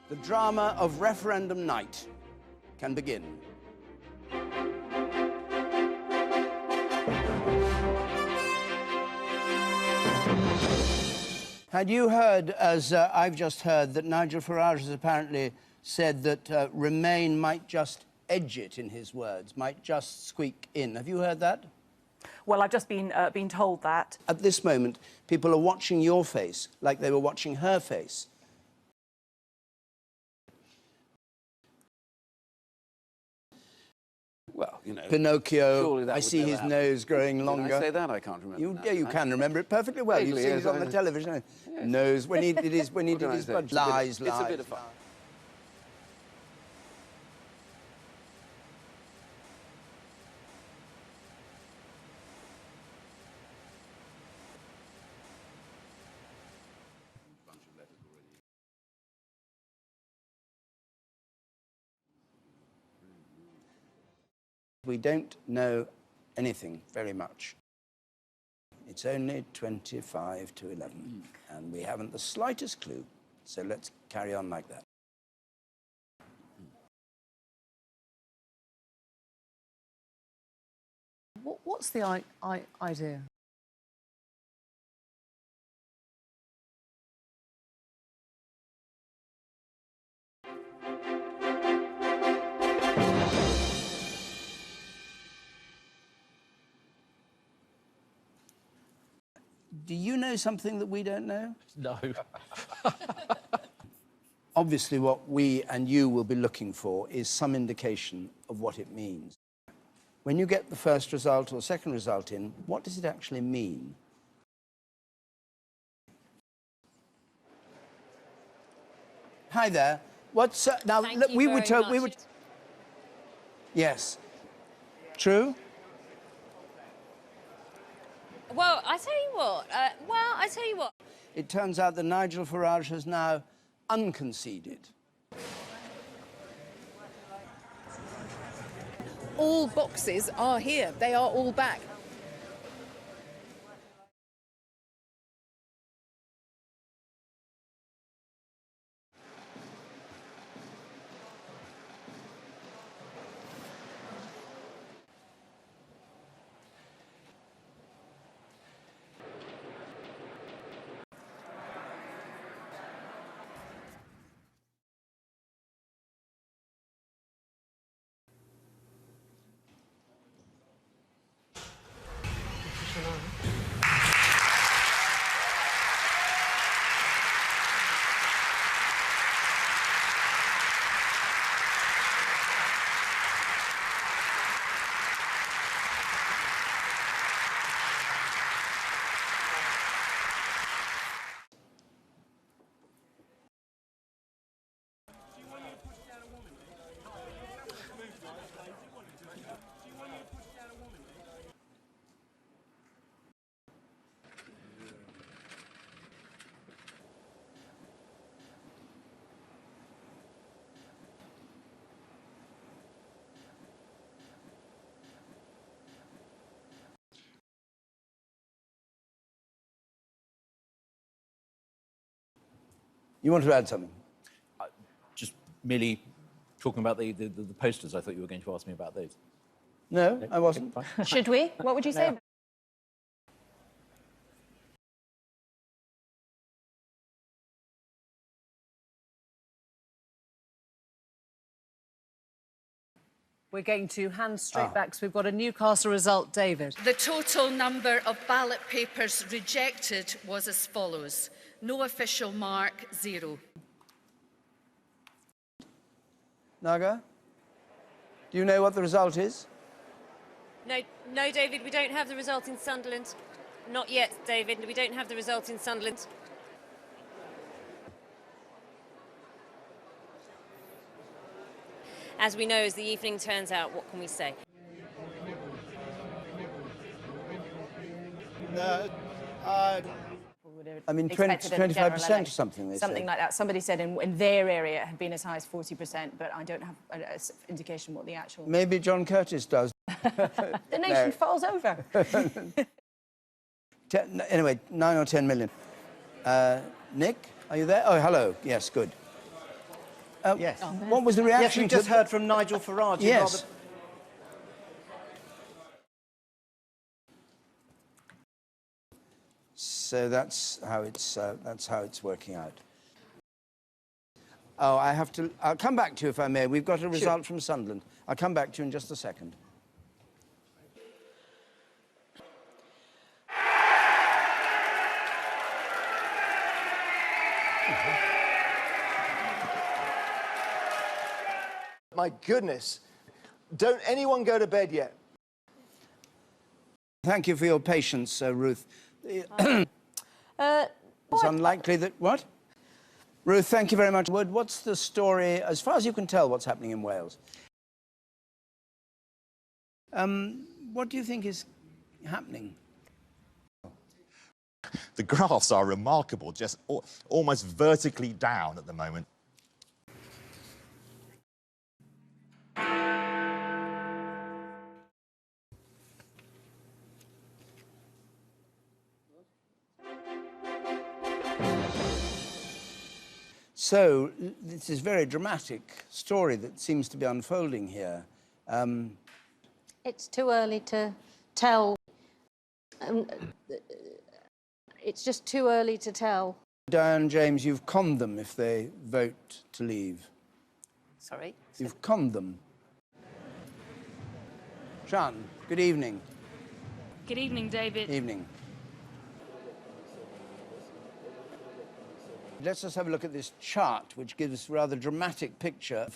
The drama of referendum night can begin. Had you heard, as I've just heard, that Nigel Farage has apparently said that Remain might just edge it, in his words, might just squeak in? Have you heard that? Well, I've just been told that. At this moment, people are watching your face like they were watching her face. Well, you know... Pinocchio, I see his nose growing longer. Did I say that? I can't remember. Yeah, you can remember it perfectly well. You've seen it on the television. Yes. Nose, when he did his budget. Lies. It's a bit of fun. We don't know anything very much. It's only 25 to 11, and we haven't the slightest clue, so let's carry on like that. What's the idea? Do you know something that we don't know? No. Obviously, what we and you will be looking for is some indication of what it means. When you get the first result or second result in, what does it actually mean? Hi there. What's now? We were told we would. Yes. True. Well, I tell you what. It turns out that Nigel Farage has now unconceded. All boxes are here. They are all back. You want to add something? Just merely talking about the posters. I thought you were going to ask me about those. No, I wasn't. Should we? What would you say? No. We're going to hand straight back, so we've got a Newcastle result, David. The total number of ballot papers rejected was as follows. No official mark, 0. Naga, do you know what the result is? No, David, we don't have the result in Sunderland. Not yet, David. We don't have the result in Sunderland. As we know, as the evening turns out, what can we say? I mean, 25% or something, they Something say. like that. Somebody said in their area it had been as high as 40%, but I don't have an indication what the actual... Maybe John Curtis does. The nation falls over. Anyway, 9 or 10 million. Nick, are you there? Oh, hello. Yes, good. Yes. What was the reaction Yes, we to... just heard from Nigel Farage. Yes. So that's how it's working out. Oh, I'll come back to you if I may. We've got a result from Sunderland. I'll come back to you in just a second. My goodness. Don't anyone go to bed yet. Thank you for your patience, Ruth. It's unlikely that... What? Ruth, thank you very much. What's the story, as far as you can tell, what's happening in Wales? What do you think is happening? The graphs are remarkable, just almost vertically down at the moment. So, this is a very dramatic story that seems to be unfolding here. It's too early to tell. It's just too early to tell. Diane James, you've conned them if they vote to leave. Sorry? You've conned them. Sean, good evening. Good evening, David. Evening. Let's just have a look at this chart, which gives a rather dramatic picture.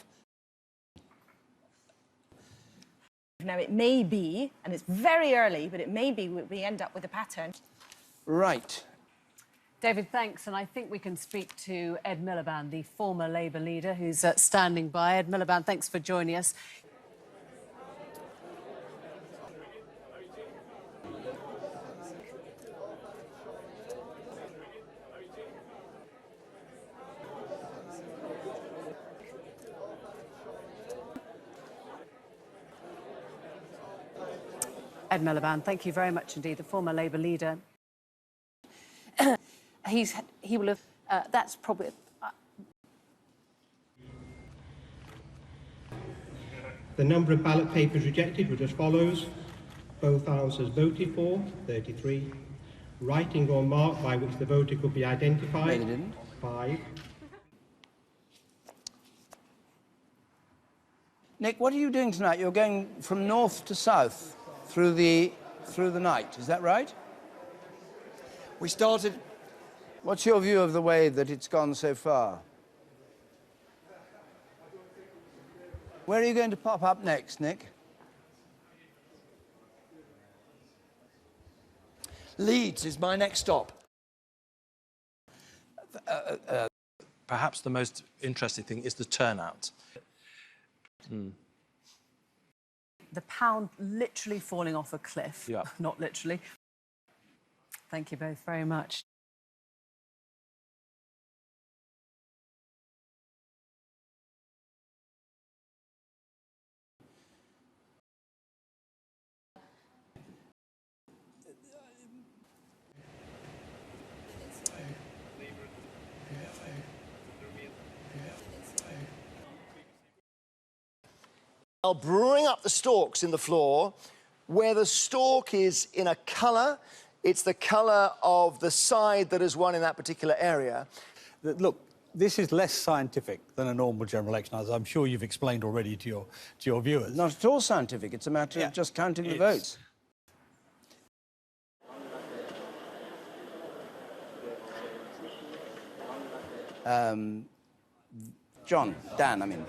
Now, it may be, and it's very early, but it may be we end up with a pattern. Right. David, thanks. And I think we can speak to Ed Miliband, the former Labour leader, who's standing by. Ed Miliband, thanks for joining us. Ed Miliband, thank you very much indeed, the former Labour leader. He will have, that's probably... The number of ballot papers rejected was as follows. Both answers voted for, 33. Writing or mark by which the voter could be identified, 5. Nick, what are you doing tonight? You're going from north to south through the night, is that right? We started... What's your view of the way that it's gone so far? Where are you going to pop up next, Nick? Leeds is my next stop. Perhaps the most interesting thing is the turnout. The pound literally falling off a cliff. Yeah. Not literally. Thank you both very much. I'll bring up the stalks in the floor. Where the stalk is in a colour, it's the colour of the side that has won in that particular area. Look, this is less scientific than a normal general election, as I'm sure you've explained already to your viewers. Not at all scientific. It's a matter of just counting the votes. Dan, I mean.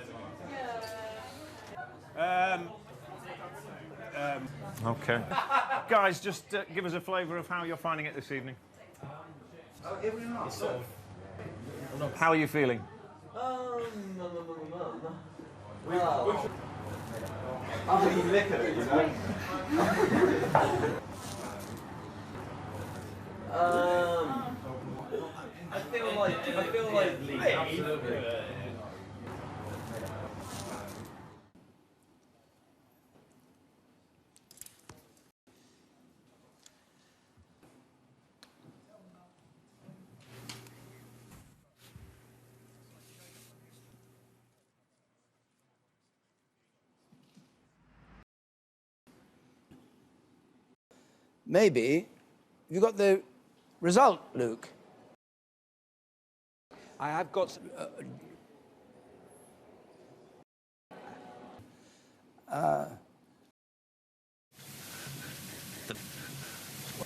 OK. Guys, just give us a flavour of how you're finding it this evening. How are you feeling? I feel like absolutely. maybe. Have you got the result, Luke? I have got...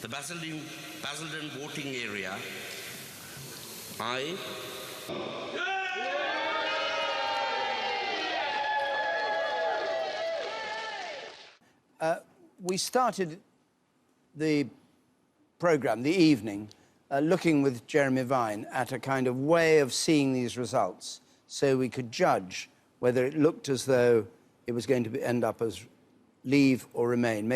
The Basildon voting area, I... We started the programme, the evening, looking with Jeremy Vine at a kind of way of seeing these results so we could judge whether it looked as though it was going to end up as leave or remain,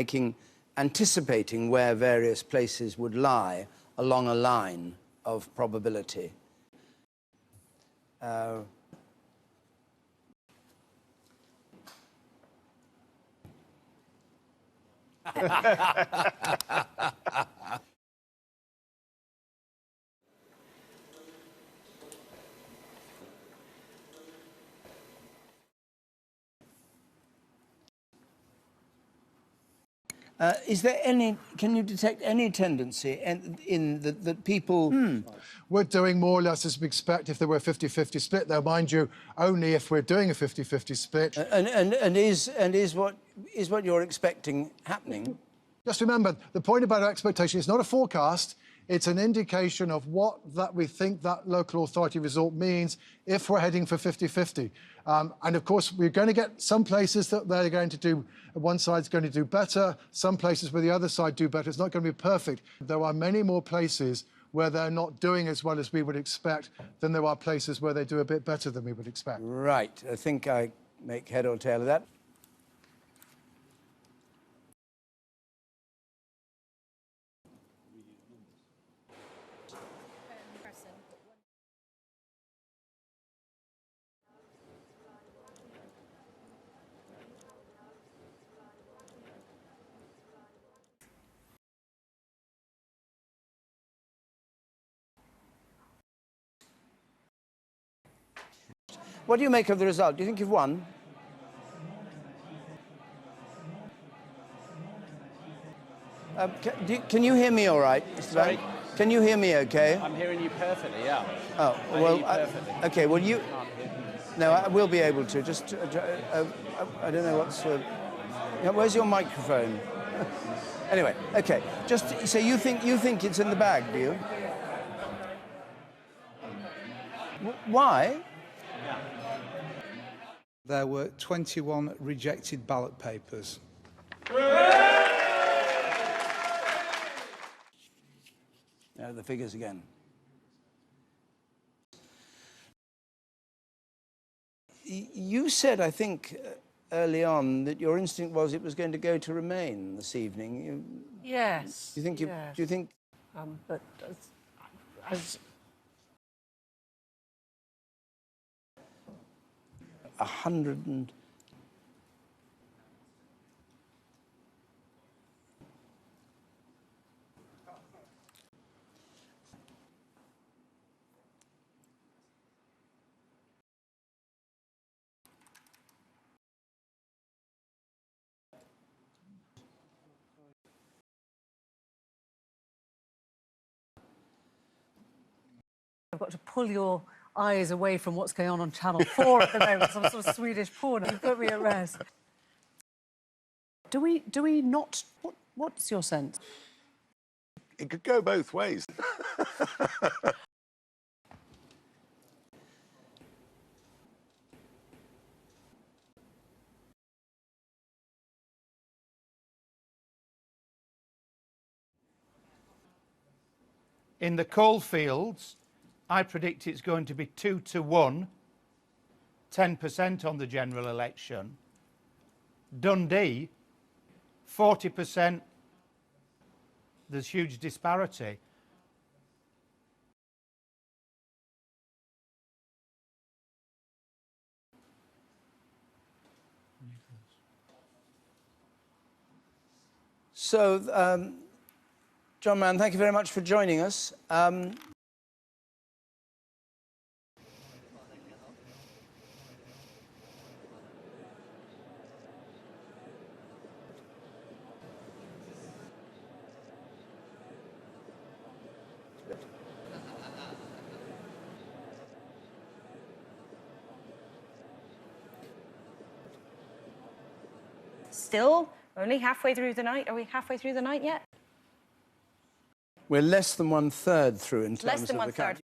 anticipating where various places would lie along a line of probability. Is there any, can you detect any tendency in that people... We're doing more or less as we expect if there were a 50-50 split, though, mind you, only if we're doing a 50-50 split. And is what you're expecting happening? Just remember, the point about our expectation is not a forecast, it's an indication of what that we think that local authority result means if we're heading for 50-50. And of course, we're going to get some places that they're going to do, one side's going to do better, some places where the other side do better. It's not going to be perfect. There are many more places where they're not doing as well as we would expect than there are places where they do a bit better than we would expect. Right. I think I make head or tail of that. What do you make of the result? Do you think you've won? Can you hear me all right, Mr. Sorry? Van? Can you hear me okay? I'm hearing you perfectly, yeah. Oh, I well, hear you perfectly. okay, well, you... No, I will be able to. Just, I don't know what's... yeah, where's your microphone? Anyway, okay. Just, so you think it's in the bag, do you? Why? There were 21 rejected ballot papers. Now the figures again. You said, I think, early on that your instinct was it was going to go to Remain this evening. Yes. Do you think yes. Do you think? But as 100 and... I've got to pull your eyes away from what's going on Channel 4 at the moment, some sort of Swedish porn. You put me at rest. Do we not... What's your sense? It could go both ways. In the coalfields, I predict it's going to be 2-1, 10% on the general election. Dundee, 40%. There's huge disparity. So, John Mann, thank you very much for joining us. still only halfway through the night. Are we halfway through the night yet? We're less than 1/3 through in terms Less than of the 1/3. count.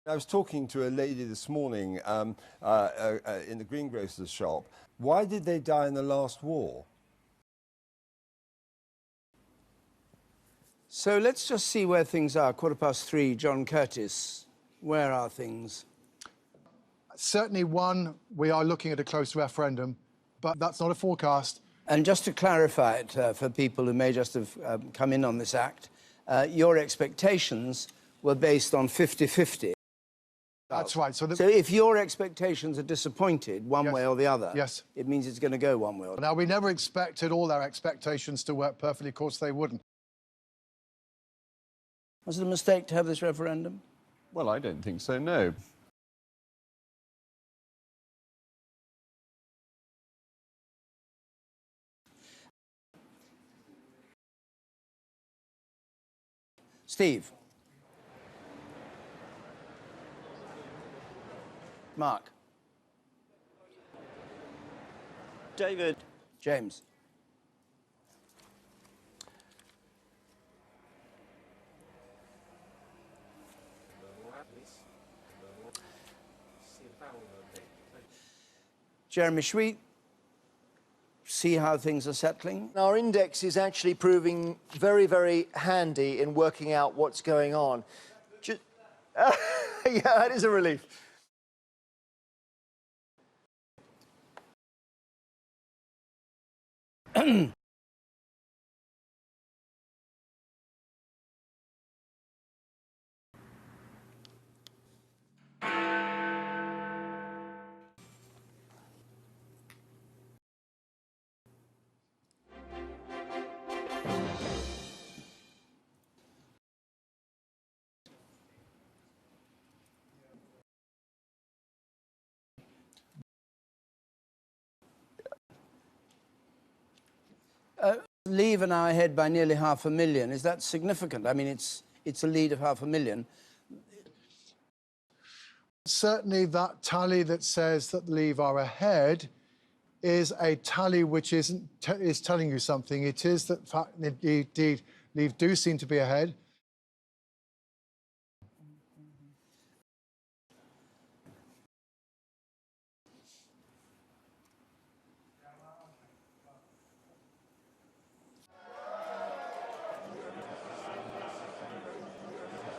I was talking to a lady this morning in the greengrocer's shop. Why did they die in the last war? So let's just see where things are. 3:15, John Curtis. Where are things? Certainly one, we are looking at a close referendum, but that's not a forecast. And just to clarify it for people who may just have come in on this act, your expectations were based on 50-50. That's right. So if your expectations are disappointed one way or the other, yes, it means it's going to go one way or the other. Now, we never expected all our expectations to work perfectly. Of course, they wouldn't. Was it a mistake to have this referendum? Well, I don't think so, no. Steve. Mark. David. James. Jeremy, should we see how things are settling? Our index is actually proving very, very handy in working out what's going on. Yeah, that is a relief. Leave are now ahead by nearly 500,000. Is that significant? I mean, it's a lead of 500,000. Certainly that tally that says that Leave are ahead is a tally which is telling you something. It is that indeed Leave do seem to be ahead.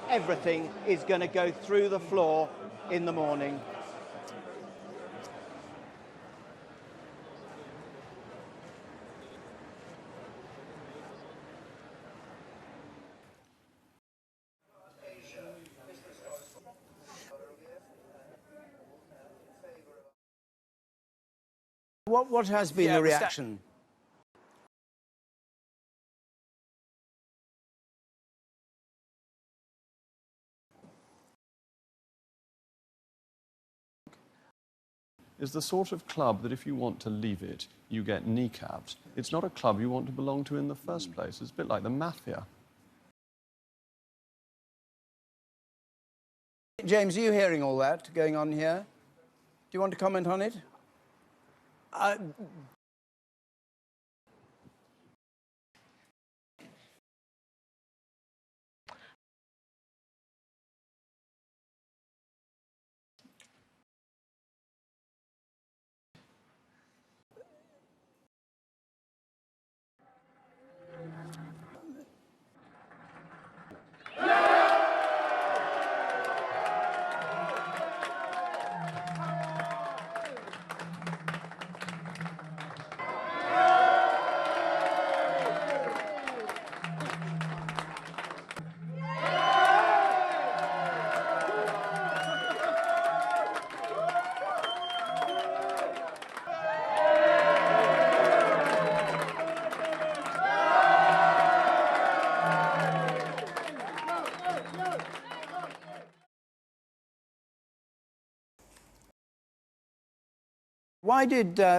Everything is going to go through the floor in the morning. What has been the reaction? Is the sort of club that if you want to leave it, you get kneecapped. It's not a club you want to belong to in the first place. It's a bit like the mafia. James, are you hearing all that going on here? Do you want to comment on it?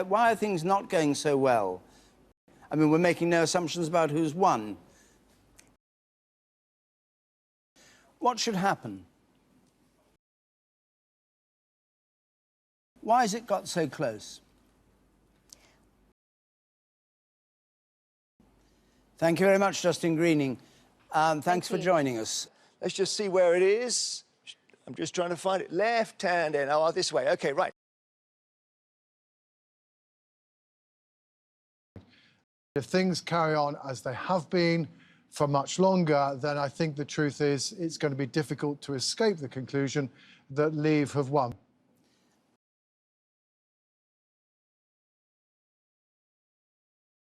Why are things not going so well? I mean, we're making no assumptions about who's won, What should happen? Why has it got so close? Thank you very much, Justin Greening. Thanks for joining us. Let's just see where it is. I'm just trying to find it. Left hand in. Oh, this way. OK, right. If things carry on as they have been for much longer, then I think the truth is it's going to be difficult to escape the conclusion that Leave have won.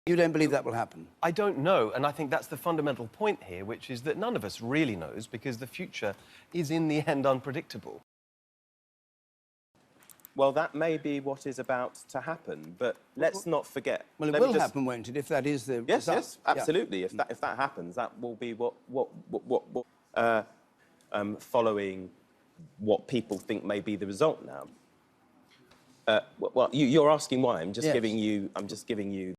You don't believe that will happen? I don't know, and I think that's the fundamental point here, which is that none of us really knows because the future is, in the end, unpredictable. Well, that may be what is about to happen, but let's not forget. Well, it will happen, won't it, if that is the Yes, result? yes, absolutely. Yeah. If that happens, that will be following what people think may be the result now. Well, you're asking why. I'm just giving you. I'm just giving you.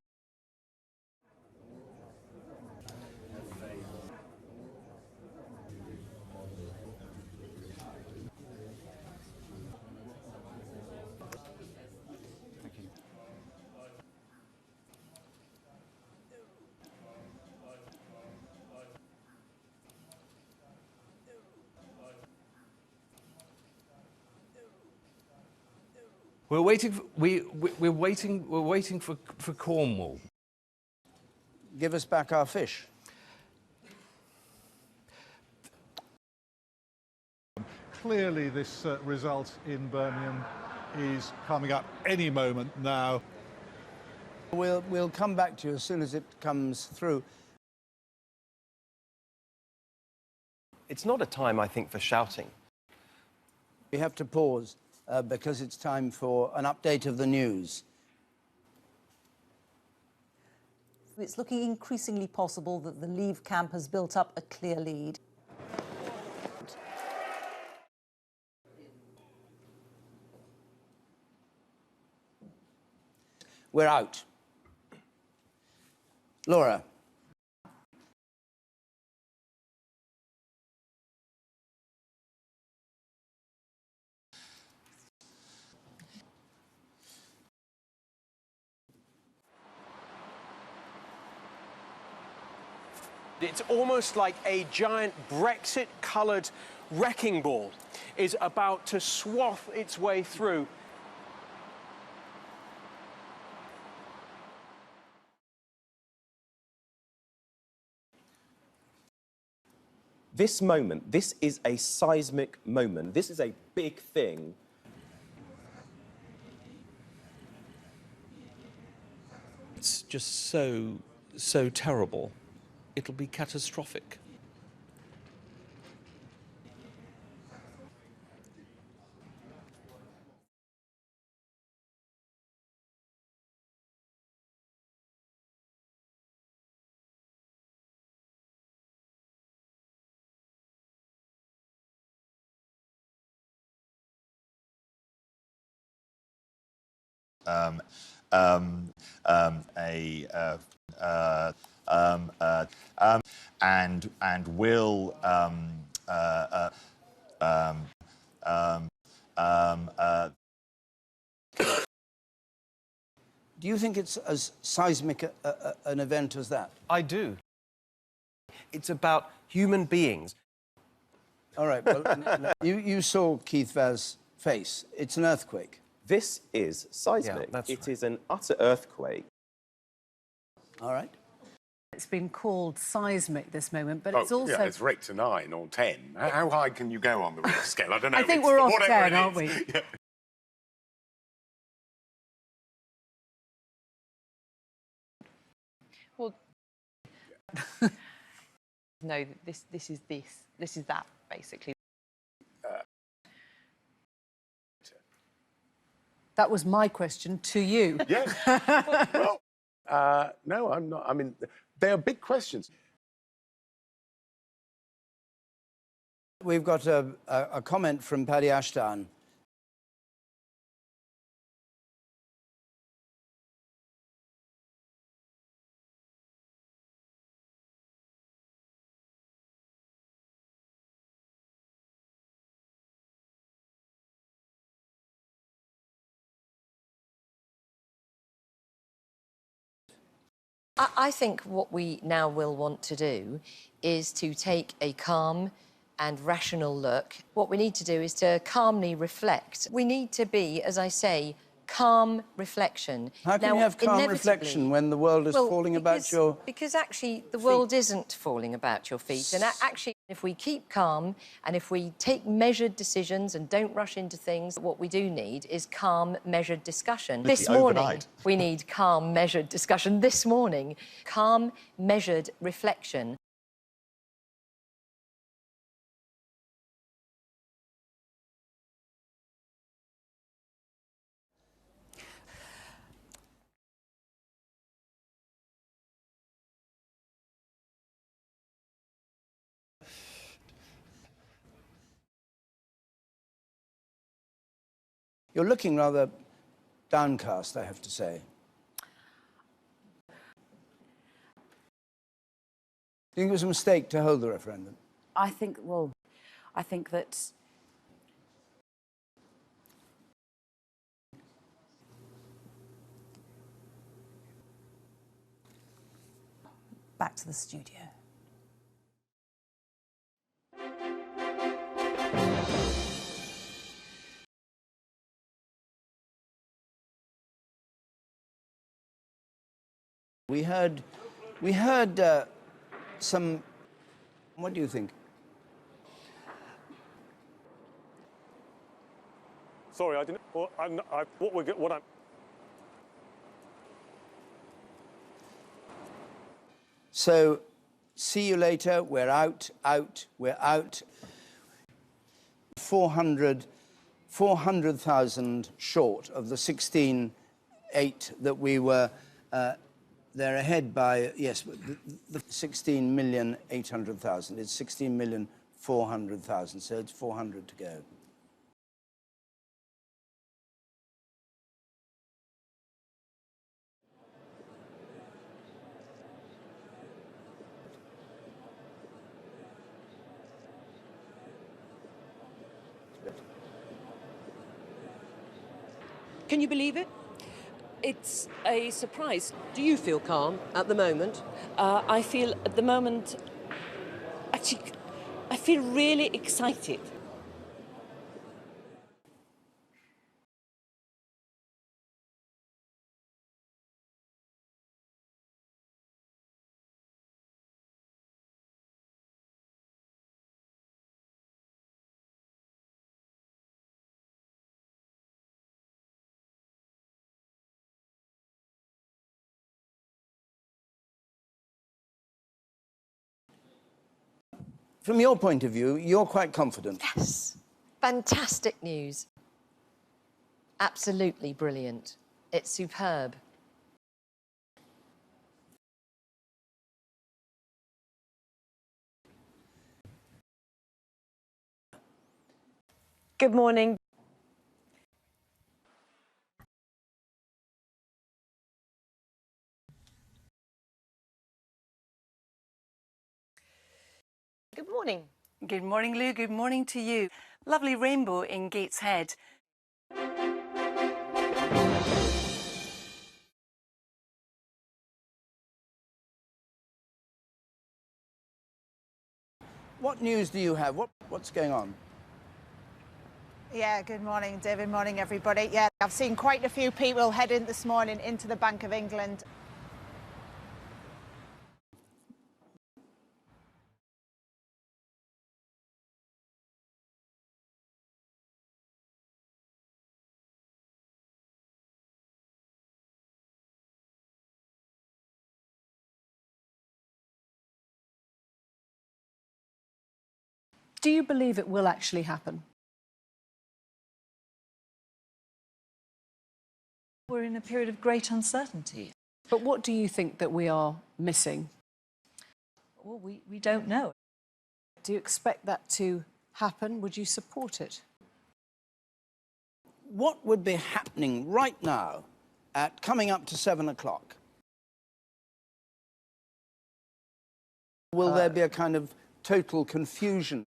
We're waiting. We're waiting for Cornwall. Give us back our fish. Clearly, this result in Birmingham is coming up any moment now. We'll come back to you as soon as it comes through. It's not a time, I think, for shouting. We have to pause because it's time for an update of the news. It's looking increasingly possible that the Leave camp has built up a clear lead. We're out. Laura. It's almost like a giant Brexit-coloured wrecking ball is about to swath its way through. This moment, this is a seismic moment. This is a big thing. It's just so terrible. It'll be catastrophic. And will Do you think it's as seismic an event as that? I do. It's about human beings. All right, well, you saw Keith Vaz's face. It's an earthquake. This is seismic. Yeah, that's It right. is an utter earthquake. All right. It's been called seismic, this moment, but it's also... Yeah, it's Richter 9 or 10. How high can you go on the Richter scale? I don't know. I think It's we're off whatever 10, it aren't is. we? Yeah. Well, no, this is that, basically. That was my question to you. Yes. Well, no, I'm not. I mean, they are big questions. We've got a comment from Paddy Ashdown. I think what we now will want to do is to take a calm and rational look. What we need to do is to calmly reflect. We need to be, as I say, calm reflection. How can you have calm reflection when the world is falling about your... Because actually the world isn't falling about your feet. And actually, if we keep calm and if we take measured decisions and don't rush into things, what we do need is calm, measured discussion. This morning, we need calm, measured discussion. This morning, calm, measured reflection. You're looking rather downcast, I have to say. Do you think it was a mistake to hold the referendum? I think that Back to the studio. We heard some... What do you think? Sorry, I didn't... Well, what I'm... So, see you later, we're out, we're out. 400,000 short of the 16.8 that we were... they're ahead by, yes, the 16,800,000. It's 16,400,000, so it's 400 to go. Can you believe it? It's a surprise. Do you feel calm at the moment? I feel at the moment, actually, I feel really excited. From your point of view, you're quite confident. Yes. Fantastic news. Absolutely brilliant. It's superb. Good morning. Good morning. Good morning, Lou. Good morning to you. Lovely rainbow in Gateshead. What news do you have? What's going on? Yeah, good morning, David. Morning, everybody. Yeah, I've seen quite a few people head in this morning into the Bank of England. Do you believe it will actually happen? We're in a period of great uncertainty. But what do you think that we are missing? Well, we don't know. Do you expect that to happen? Would you support it? What would be happening right now at coming up to 7 o'clock? Will there be a kind of total confusion?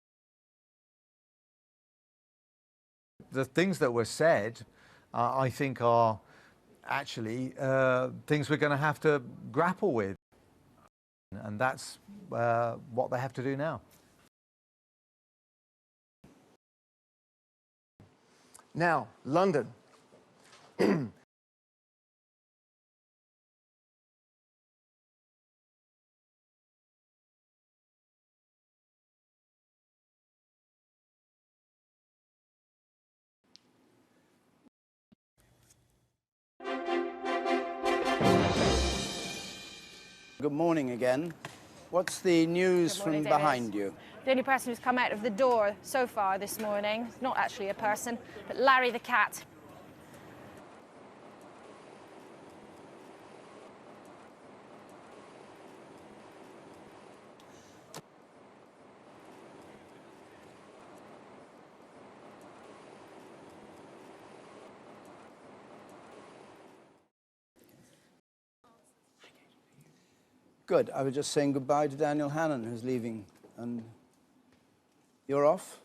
The things that were said, I think, are actually things we're going to have to grapple with. And that's what they have to do now. Now, London. Good morning again. What's the news Good morning, from David. behind you? The only person who's come out of the door so far this morning, not actually a person, but Larry the cat. Good. I was just saying goodbye to Daniel Hannan, who's leaving. And you're off?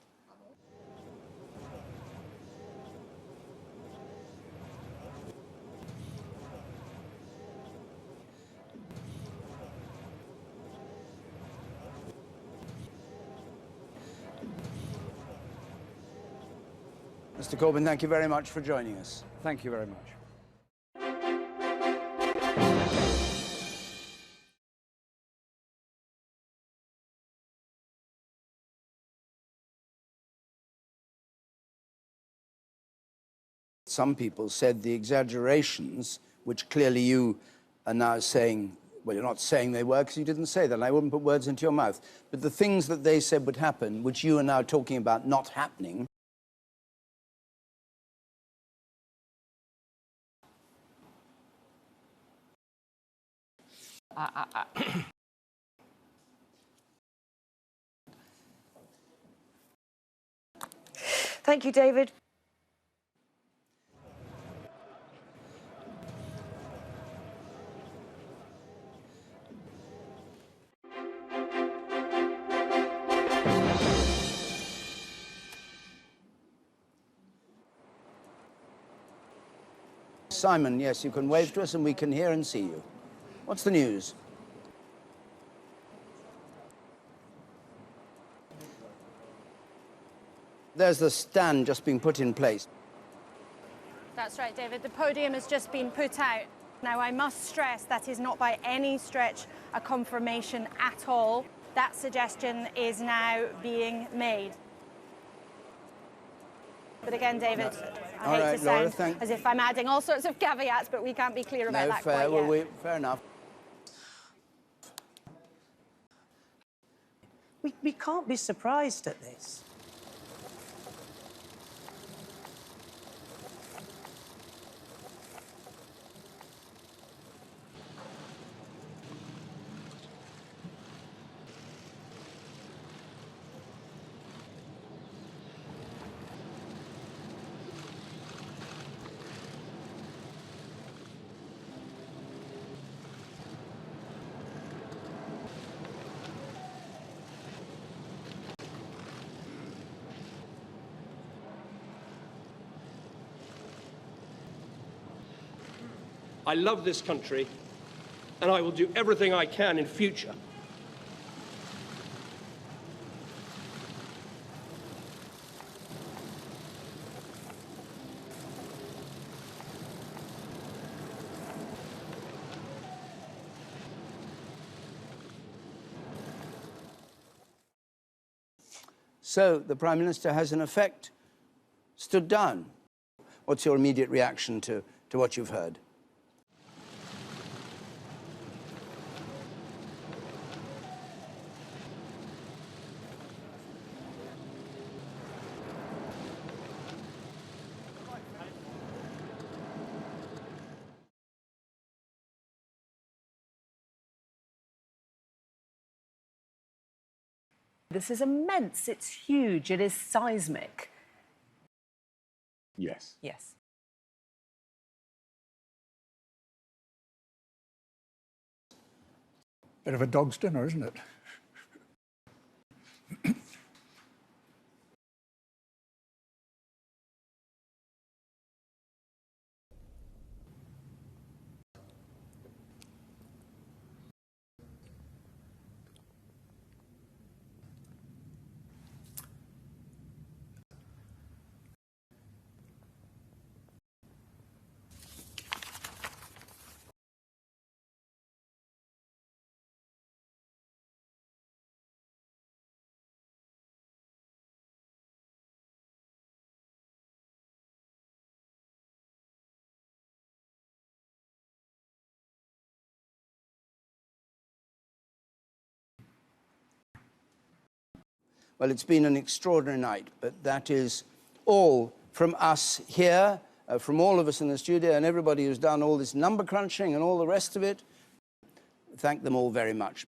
Mr. Corbyn, thank you very much for joining us. Thank you very much. Some people said the exaggerations, which clearly you are now saying, well, you're not saying they were because you didn't say that, and I wouldn't put words into your mouth. But the things that they said would happen, which you are now talking about not happening, Thank you, David. Simon, yes, you can wave to us and we can hear and see you. What's the news? There's the stand just being put in place. That's right, David. The podium has just been put out. Now, I must stress that is not by any stretch a confirmation at all. That suggestion is now being made. But again, David, I All hate right, to Laura, sound as if I'm adding all sorts of caveats, but we can't be clear about that fair, quite yet. fair enough. We can't be surprised at this. I love this country, and I will do everything I can in future. So the Prime Minister has, in effect, stood down. What's your immediate reaction to what you've heard? This is immense. It's huge. It is seismic. Yes. Yes. Bit of a dog's dinner, isn't it? Well, it's been an extraordinary night, but that is all from us here, from all of us in the studio and everybody who's done all this number crunching and all the rest of it. Thank them all very much.